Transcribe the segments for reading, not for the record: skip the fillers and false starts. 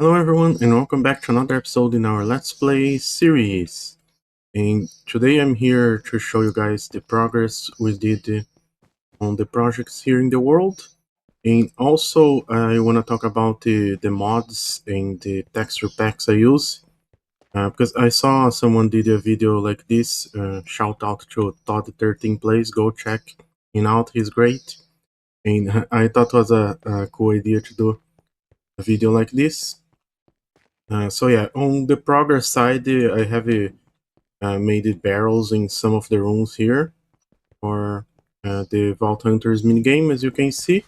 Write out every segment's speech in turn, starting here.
Hello everyone and welcome back to another episode in our Let's Play series. And today I'm here to show you guys the progress we did on the projects here in the world. And also I want to talk about the mods and the texture packs I use. Because I saw someone did a video like this. Shout out to Todd13 Plays, go check him out, he's great. And I thought it was a cool idea to do a video like this. So yeah, on the progress side, I have made it barrels in some of the rooms here for the Vault Hunters minigame, as you can see.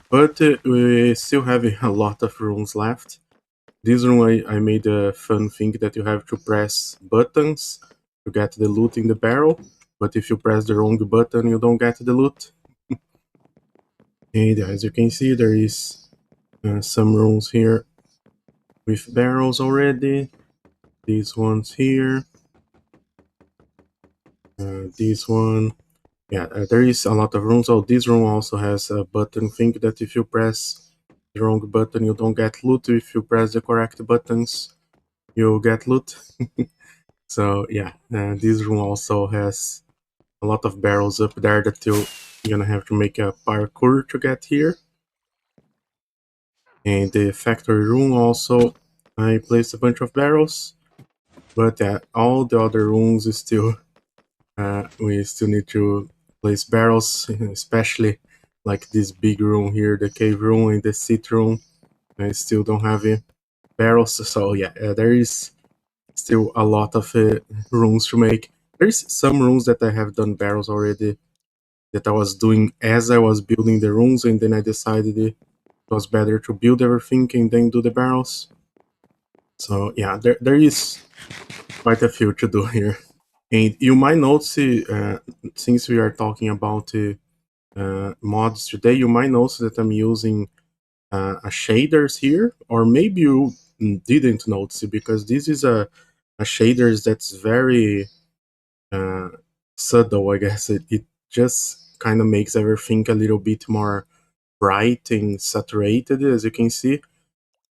But we still have a lot of rooms left. This room I made a fun thing that you have to press buttons to get the loot in the barrel. But if you press the wrong button, you don't get the loot. And as you can see, there is some rooms here with barrels already. These ones here. This one, yeah, there is a lot of rooms. Oh, this room also has a button thing that if you press the wrong button, you don't get loot. If you press the correct buttons, you get loot. So yeah, this room also has a lot of barrels up there that you're gonna have to make a parkour to get here. And the factory room also, I placed a bunch of barrels, but all the other rooms is still we still need to place barrels, especially like this big room here, the cave room and the seat room. I still don't have barrels, so yeah, there is still a lot of rooms to make. There's some rooms that I have done barrels already that I was doing as I was building the rooms, and then I decided it was better to build everything and then do the barrels. So yeah, there is quite a few to do here. And you might notice, since we are talking about mods today, you might notice that I'm using a shaders here, or maybe you didn't notice it because this is a shaders that's very uh, subtle, I guess. It just kind of makes everything a little bit more bright and saturated, as you can see.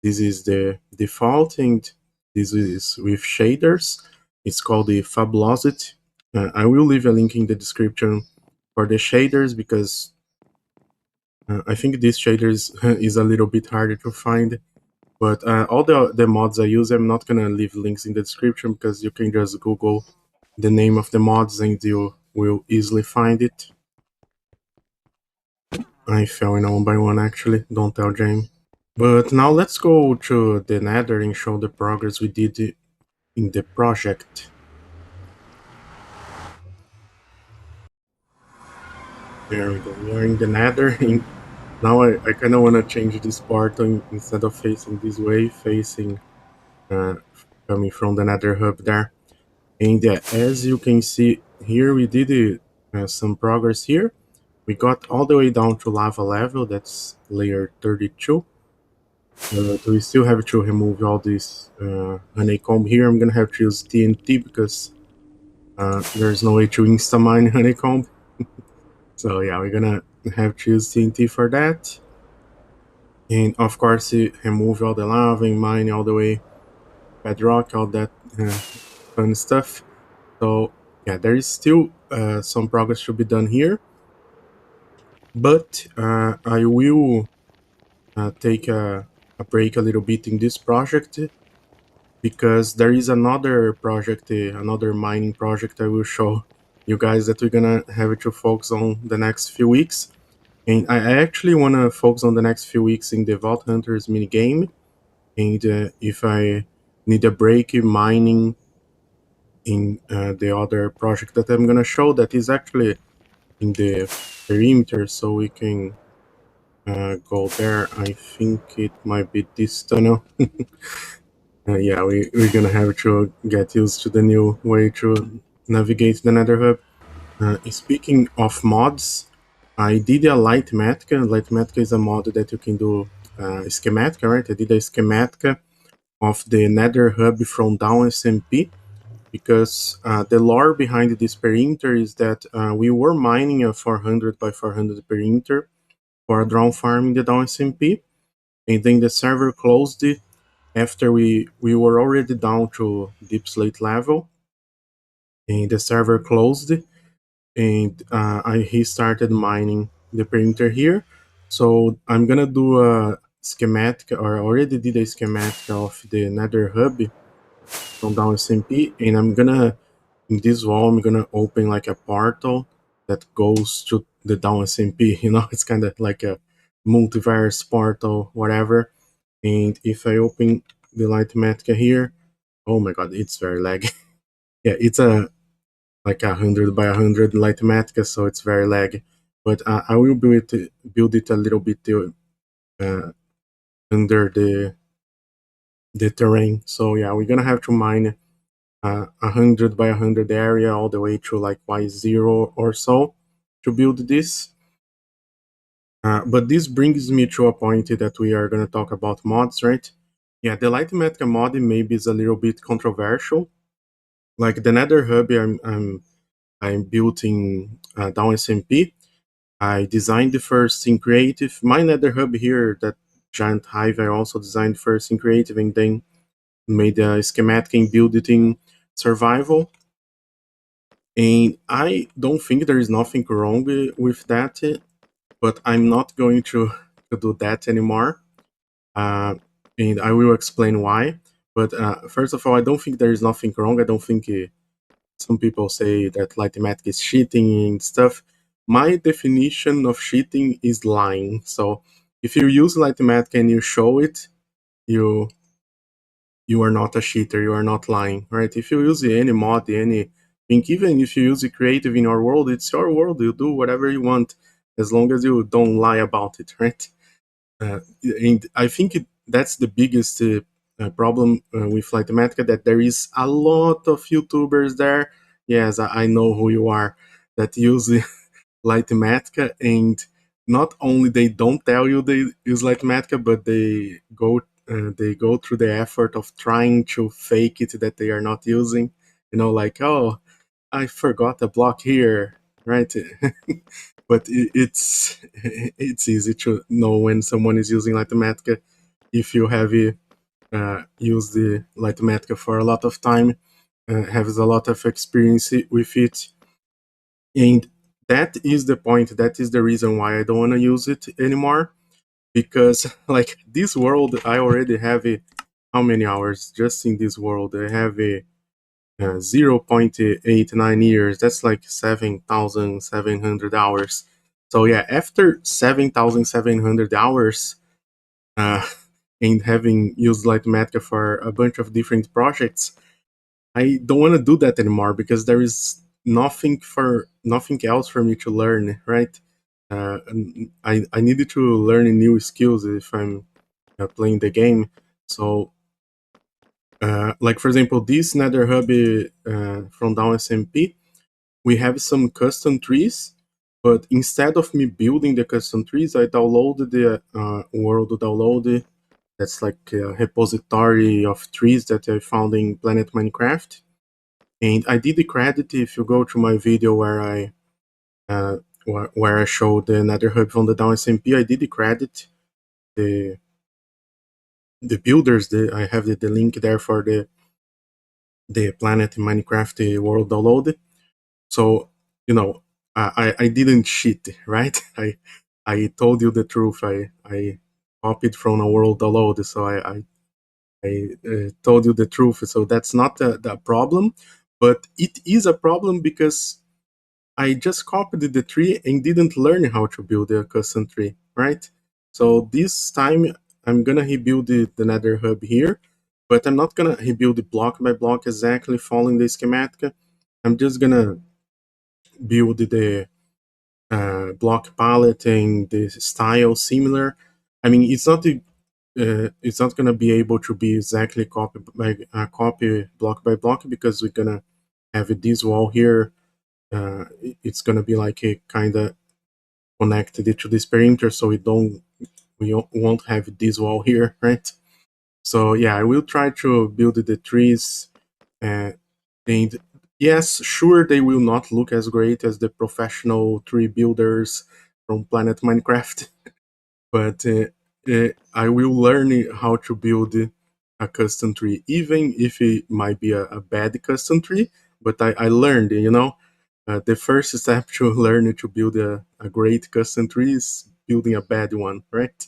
This is the default, and this is with shaders. It's called the Fabulosity. I will leave a link in the description for the shaders because I think this shaders is a little bit harder to find. But all the mods I use, I'm not gonna leave links in the description because you can just Google the name of the mods and you will easily find it. I fell in one by one actually, don't tell Jamie. But now let's go to the Nether and show the progress we did in the project. There we go, we are in the Nether. And now I kind of want to change this part instead of facing this way, facing coming from the Nether hub there. And as you can see here, we did some progress here. We got all the way down to lava level, that's layer 32. We still have to remove all this honeycomb here. I'm gonna have to use TNT because there's no way to insta-mine honeycomb. So yeah, we're gonna have to use TNT for that. And of course, remove all the lava and mine all the way bedrock, all that fun stuff. So yeah, there is still some progress to be done here. But I will take a break a little bit in this project because there is another project, another mining project I will show you guys that we're gonna have to focus on the next few weeks. And I actually want to focus on the next few weeks in the Vault Hunters minigame. And if I need a break mining in the other project that I'm gonna show, that is actually in the perimeter, so we can go there. I think it might be this tunnel. Yeah, we're gonna have to get used to the new way to navigate the Nether Hub. Speaking of mods, I did a LightMAA. LightMAA is a mod that you can do schematic, right? I did a schematic of the Nether Hub from Down SMP because the lore behind this perimeter is that we were mining a 400 by 400 perimeter for a drone farm in the Down SMP, and then the server closed it, after we were already down to deep slate level, and the server closed, and he started mining the printer here. So I'm gonna do a schematic, or I already did a schematic of the Nether hub from down SMP, and I'm gonna, in this wall, I'm gonna open like a portal that goes to the down SMP. It's kind of like a multiverse portal, whatever. And if I open the LightMAA here, oh my god, it's very laggy. Yeah, it's a like 100 by 100 LightMAA, so it's very laggy. But I will build it a little bit uh, under the terrain. So yeah, we're gonna have to mine 100 by 100 area all the way to like Y0 or so to build this. But this brings me to a point that we are going to talk about mods, right? Yeah, the LightMAA mod maybe is a little bit controversial. Like the Nether hub, I'm building down SMP. I designed the first in creative. My Nether hub here, that giant hive, I also designed first in creative, and then made a schematic and build it in survival. And I don't think there is nothing wrong with that, but I'm not going to do that anymore. Uh, and I will explain why. But first of all, I don't think there is nothing wrong. I don't think some people say that LightMAA is cheating and stuff. My definition of cheating is lying. So if you use LightMAA and you show it, you you are not a cheater. You are not lying, right? If you use any mod, any think, even if you use it creative in your world, it's your world. You do whatever you want as long as you don't lie about it, right? And I think that's the biggest problem with Litematica, that there is a lot of YouTubers there. Yes, I know who you are, that use Litematica, and not only they don't tell you they use Litematica, but they go through the effort of trying to fake it that they are not using. Like, oh, I forgot a block here, right? But it's easy to know when someone is using Litematica if you have used the Litematica for a lot of time, has a lot of experience with it, and that is the point. That is the reason why I don't want to use it anymore, because like this world, I already have how many hours just in this world? I have 0.89 years. That's like 7,700 hours. So yeah, after 7,700 hours, uh, and having used Lightmatica for a bunch of different projects, I don't want to do that anymore, because there is nothing else for me to learn, right? I needed to learn new skills if I'm playing the game. So like for example, this Nether hub from down SMP, we have some custom trees, but instead of me building the custom trees, I downloaded the world download. That's like a repository of trees that I found in Planet Minecraft. And I did the credit, if you go to my video where uh, where I showed the Nether hub from the down SMP, I did the credit the builders. I have the link there for the Planet Minecraft world download. So, I didn't cheat, right? I told you the truth. I copied from a world download, so I told you the truth. So that's not the problem, but it is a problem because I just copied the tree and didn't learn how to build a custom tree, right? So this time I'm gonna rebuild the Nether hub here, but I'm not gonna rebuild it block by block exactly following the schematic. I'm just gonna build the block palette and the style similar. I mean, it's not gonna be able to be exactly copy block by block, because we're gonna have this wall here. It's gonna be like a kind of connected to this perimeter, so we won't have this wall here, right? So yeah, I will try to build the trees, uh, and yes, sure, they will not look as great as the professional tree builders from Planet Minecraft, but I will learn how to build a custom tree, even if it might be a bad custom tree. But I learned, the first step to learn to build a great custom tree is building a bad one, right?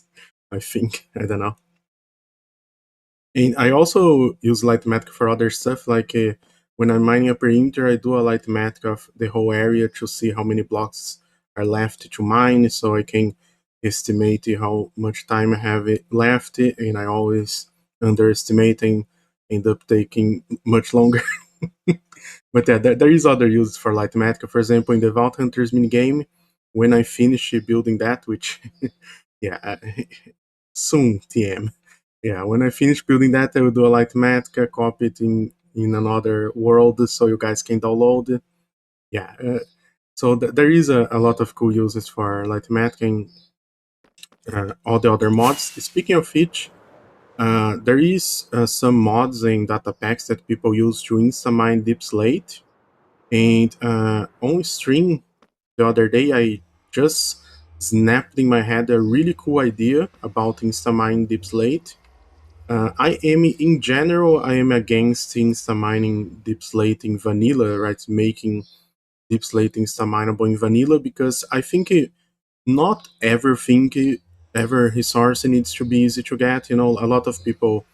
I think. I don't know. And I also use Lightmatic for other stuff, like when I'm mining a perimeter, I do a Lightmatic of the whole area to see how many blocks are left to mine, so I can estimate how much time I have left, and I always underestimate and end up taking much longer. But yeah, there is other uses for Lightmatic. For example, in the Vault Hunters minigame, when I finish building that, which, yeah, soon, TM. Yeah, when I finish building that, I will do a Lightmatic, copy it in another world so you guys can download it. Yeah, so there is a lot of cool uses for Lightmatic and all the other mods. Speaking of which, there is some mods and data packs that people use to insta-mine Deep Slate. And on stream the other day, I just snapped in my head a really cool idea about insta-mine Deep Slate. I am, in general, I am against insta mining deep slate in vanilla, right? Making deep slate insta mineable in vanilla, because I think not everything, every resource needs to be easy to get. A lot of people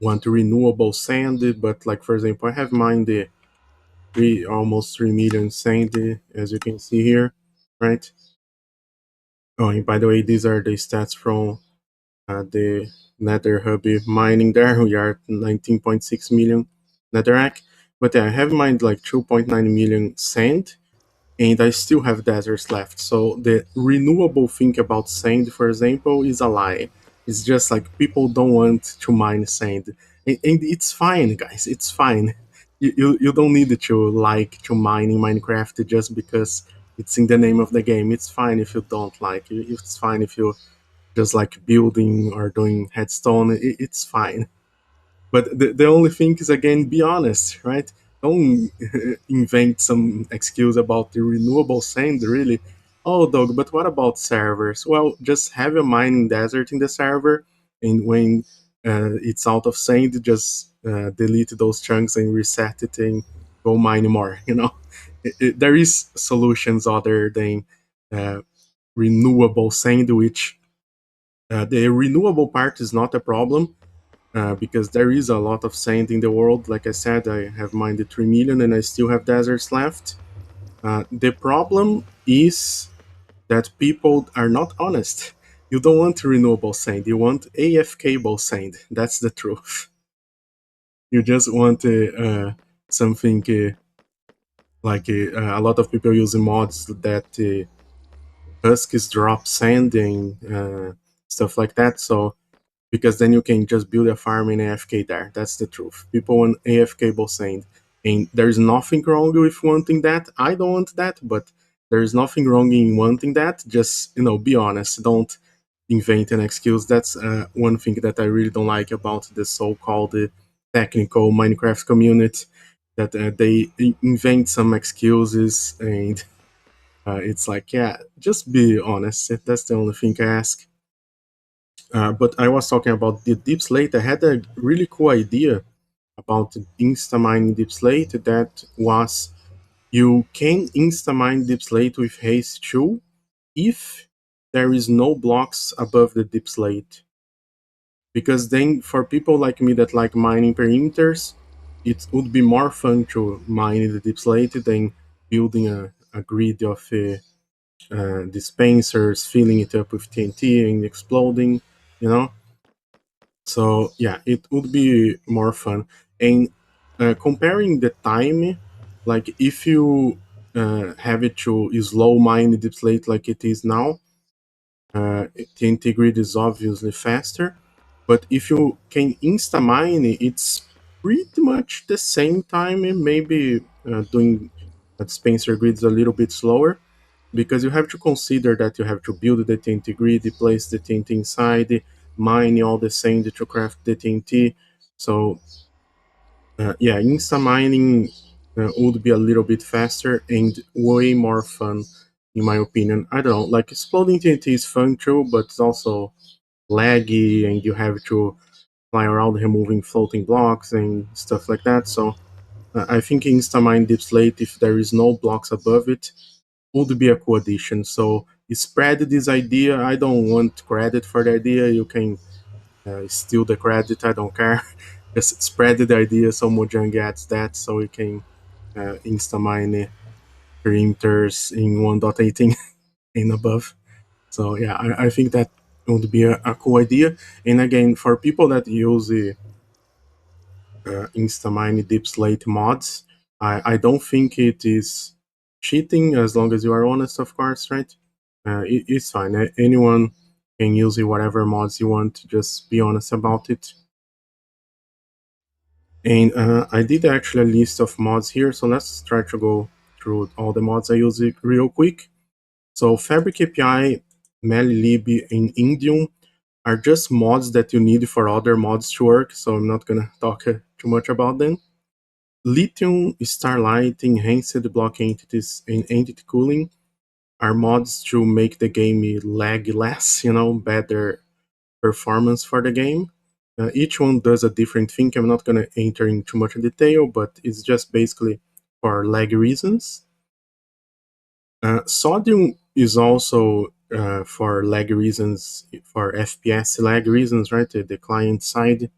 want renewable sand, but like for example, I have mined the almost 3 million sand, as you can see here, right? Oh, and by the way, these are the stats from the Nether Hub mining there. We are at 19.6 million Netherrack. But yeah, I have mined like 2.9 million sand, and I still have deserts left. So the renewable thing about sand, for example, is a lie. It's just like people don't want to mine sand. And it's fine, guys. It's fine. You don't need to like to mine in Minecraft just because it's in the name of the game. It's fine if you don't like. It's fine if you just like building or doing headstone. It's fine. But the only thing is, again, be honest, right? Don't invent some excuse about the renewable sand, really. Oh, Doug, but what about servers? Well, just have a mining desert in the server, and when it's out of sand, just delete those chunks and reset it and go mine more. There is solutions other than uh, renewable sand, which the renewable part is not a problem because there is a lot of sand in the world. Like I said, I have mined 3 million and I still have deserts left. The problem is that people are not honest. You don't want renewable sand, you want AFK-able sand. That's the truth. You just want something like a lot of people using mods that Huskies drop sand and stuff like that. So because then you can just build a farm in AFK there. That's the truth. People want AFK sand, and there's nothing wrong with wanting that. I don't want that, but there's nothing wrong in wanting that. Just be honest. Don't invent an excuse. That's one thing that I really don't like about the so-called technical Minecraft community. That they invent some excuses, and it's like, yeah, just be honest. That's the only thing I ask. But I was talking about the deep slate. I had a really cool idea about insta mining deep slate that was you can insta mine deep slate with haste 2 if there is no blocks above the deep slate. Because then for people like me that like mining perimeters, it would be more fun to mine the deep slate than building a grid of dispensers, filling it up with TNT and exploding, you know? So yeah, it would be more fun. And comparing the time, like if you have it to slow mine deep slate like it is now, TNT grid is obviously faster. But if you can insta mine, it's pretty much the same time. Maybe doing dispenser grids a little bit slower, because you have to consider that you have to build the TNT grid, place the TNT inside, mine all the sand to craft the TNT. So yeah, insta mining would be a little bit faster and way more fun, in my opinion. I don't know, like exploding TNT is fun too, but it's also laggy, and you have to fly around removing floating blocks and stuff like that. So I think Instamine Deep Slate, if there is no blocks above it, would be a cool addition. So spread this idea. I don't want credit for the idea. You can steal the credit. I don't care. Just spread the idea so Mojang gets that, so we can Instamine printers in 1.18 and above. So yeah, I think that would be a cool idea. And again, for people that use the Instamine Deep Slate mods, I don't think it is cheating as long as you are honest, of course, right? It's fine. Anyone can use it, whatever mods you want. Just be honest about it. And I did actually a list of mods here, so let's try to go through all the mods I use it real quick. So Fabric API, Melilib, and Indium are just mods that you need for other mods to work, so I'm not gonna talk too much about them. Lithium, Starlight, Enhanced Block Entities, and Entity Cooling are mods to make the game lag less, better performance for the game. Each one does a different thing. I'm not going to enter in too much detail, but it's just basically for lag reasons. Sodium is also for lag reasons, for FPS lag reasons, right? The client side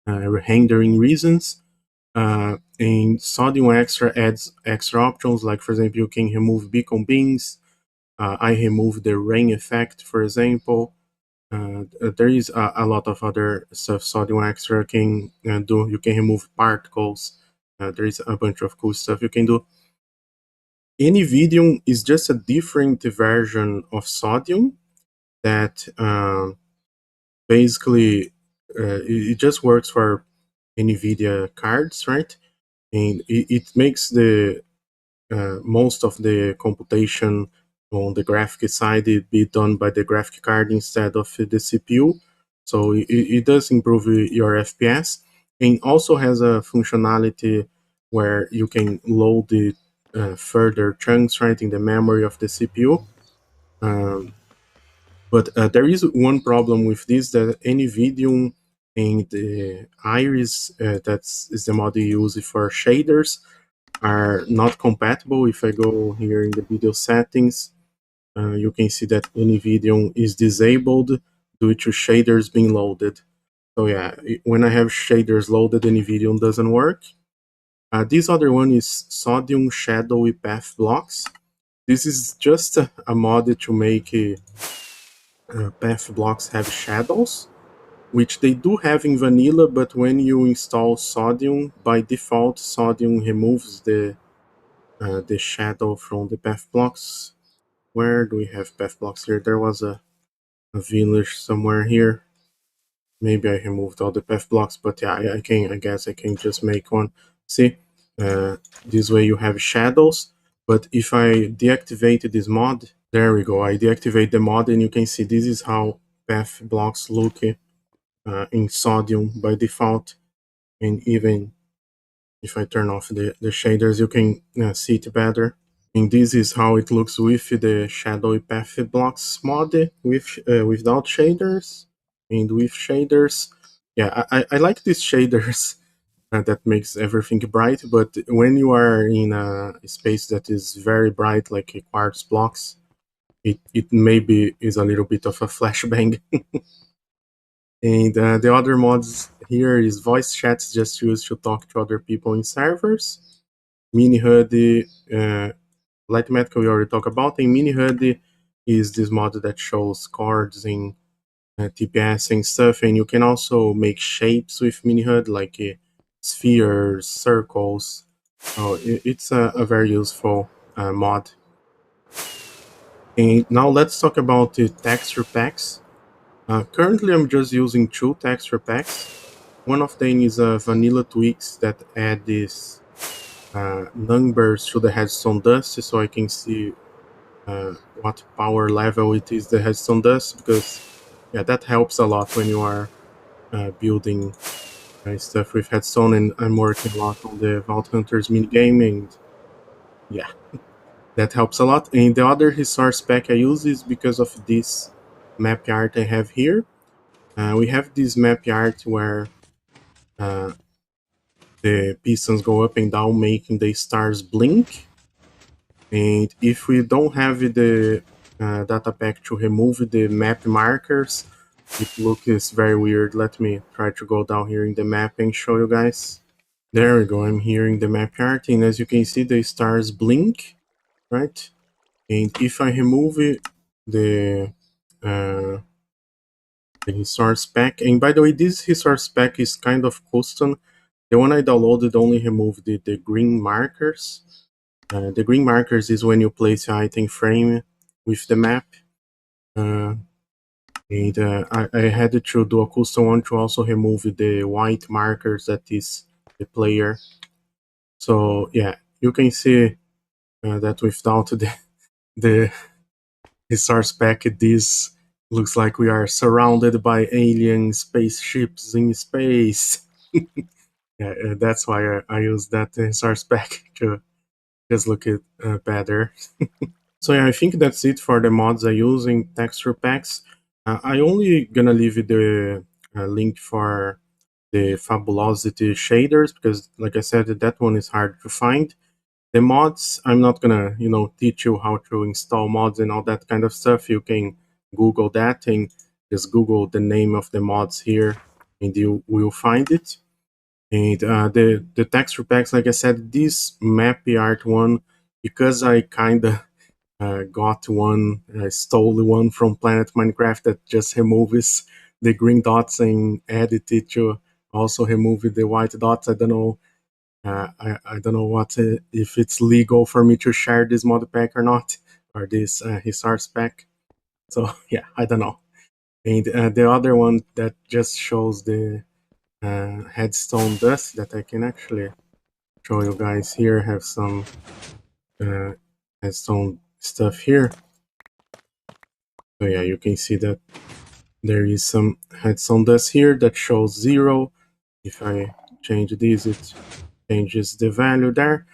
rendering reasons. And Sodium Extra adds extra options, like for example, you can remove beacon beams. I remove the rain effect, for example. There is a lot of other stuff Sodium Extra can do. You can remove particles. There is a bunch of cool stuff you can do. Anyvidium is just a different version of Sodium that basically it just works for NVIDIA cards, right? And it makes the most of the computation on the graphic side be done by the graphic card instead of the CPU. So it does improve your FPS, and also has a functionality where you can load the further chunks right in the memory of the CPU. Um, but there is one problem with this, that NVIDIA and the Iris, that's is the mod you use for shaders, are not compatible. If I go here in the video settings, you can see that NVIDIA is disabled due to shaders being loaded. So yeah, when I have shaders loaded, NVIDIA doesn't work. This other one is Sodium Shadowy Path Blocks. This is just a mod to make path blocks have shadows, which they do have in vanilla, but when you install Sodium, by default, Sodium removes the shadow from the path blocks. Where do we have path blocks here? There was a village somewhere here. Maybe I removed all the path blocks, but yeah, I guess I can just make one. See, this way you have shadows. But if I deactivate this mod, there we go. I deactivate the mod, and you can see this is how path blocks look in Sodium by default. And even if I turn off the shaders, you can see it better. And this is how it looks with the shadowy path blocks mod, without shaders. And with shaders, yeah, I like these shaders that makes everything bright, but when you are in a space that is very bright, like quartz blocks, it maybe is a little bit of a flashbang. And the other mods here is voice chats, just used to talk to other people in servers. Mini HUD, LightMAA we already talked about, and Mini HUD is this mod that shows cards and TPS and stuff, and you can also make shapes with Mini HUD, like spheres, circles. So it's a very useful mod. And now let's talk about the texture packs. Currently, I'm just using two texture packs. One of them is Vanilla Tweaks that add these numbers to the headstone dust, so I can see what power level it is the headstone dust, because yeah, that helps a lot when you are building stuff with headstone. And I'm working a lot on the Vault Hunters minigame, and yeah, that helps a lot. And the other resource pack I use is because of this map art I have here. We have this map art where uh, the pistons go up and down, making the stars blink. And if we don't have the data pack to remove the map markers, it looks very weird. Let me try to go down here in the map and show you guys. There we go, I'm here in the map art, and as you can see, the stars blink, right? And if I remove the uh, the resource pack, and by the way, this resource pack is kind of custom. The one I downloaded only removed the green markers. The green markers is when you place your item frame with the map. I had to do a custom one to also remove the white markers that is the player. So yeah, you can see that without the resource pack, this looks like we are surrounded by alien spaceships in space. Yeah, that's why I use that resource pack to just look it better. So yeah, I think that's it for the mods I use in texture packs. I only gonna leave the link for the Fabulosity shaders because, like I said, that one is hard to find. The mods, I'm not gonna, teach you how to install mods and all that kind of stuff. You can Google that and just Google the name of the mods here, and you will find it. And the texture packs, like I said, this map art one, because I kinda got one, stole one from Planet Minecraft that just removes the green dots and added it to also remove the white dots. I don't know. I don't know what if it's legal for me to share this mod pack or not, or this resource pack. So yeah, I don't know. And the other one that just shows the headstone dust that I can actually show you guys here. Have some headstone stuff here. So yeah, you can see that there is some headstone dust here that shows 0. If I change this, it changes the value there.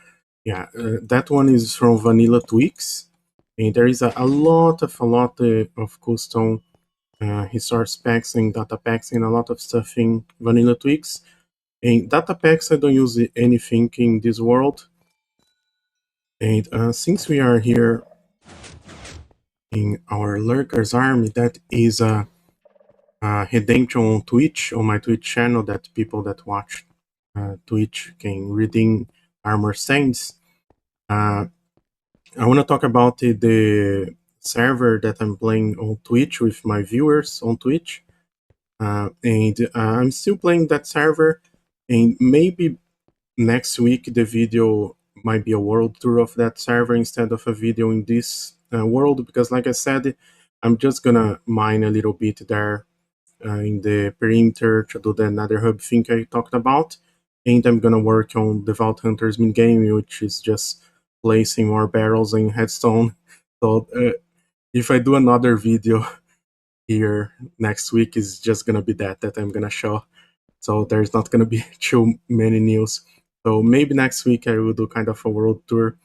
Yeah, that one is from Vanilla Tweaks, and there is a lot of custom resource packs and data packs and a lot of stuff in Vanilla Tweaks. And data packs, I don't use anything in this world. And since we are here in our Lurkers army, that is a redemption on Twitch, on my Twitch channel, that people that watch Twitch can redeem armor stains. I want to talk about the server that I'm playing on Twitch with my viewers on Twitch. And I'm still playing that server, and maybe next week the video might be a world tour of that server instead of a video in this world, because like I said, I'm just gonna mine a little bit there in the perimeter to do the Nether Hub thing I talked about, and I'm gonna work on the Vault Hunters mid game, which is just placing more barrels in Headstone. So if I do another video here next week, is just gonna be that I'm gonna show. So there's not gonna be too many news. So maybe next week I will do kind of a world tour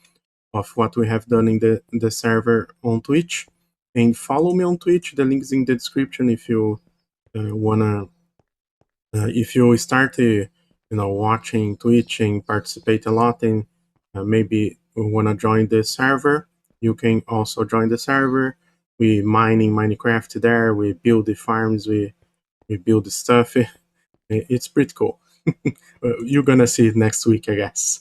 of what we have done in the server on Twitch. And follow me on Twitch. The link's in the description if you wanna. If you start, watching Twitch and participate a lot, and maybe wanna join the server, you can also join the server. We mine in Minecraft there. We build the farms. We build the stuff. It's pretty cool. You're gonna see it next week, I guess.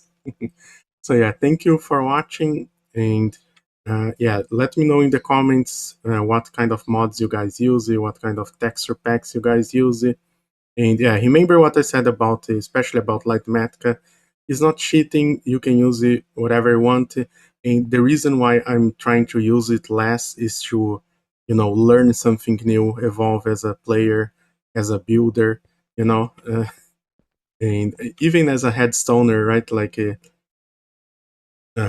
So yeah, thank you for watching, and yeah, let me know in the comments what kind of mods you guys use, what kind of texture packs you guys use. And yeah, remember what I said about, especially about LightMAA. It's not cheating. You can use it whatever you want. And the reason why I'm trying to use it less is to, learn something new, evolve as a player, as a builder, and even as a headstoner, right? Like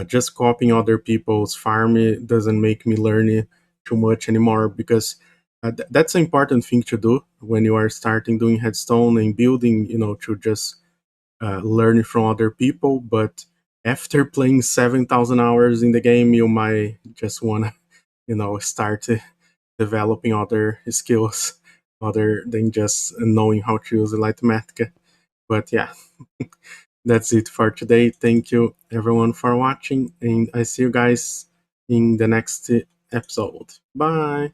just copying other people's farm, it doesn't make me learn it too much anymore, because that's an important thing to do when you are starting doing headstone and building, to just learn from other people. But after playing 7,000 hours in the game, you might just want to, start developing other skills other than just knowing how to use LightMAA. But yeah, that's it for today. Thank you everyone for watching, and I see you guys in the next episode. Bye.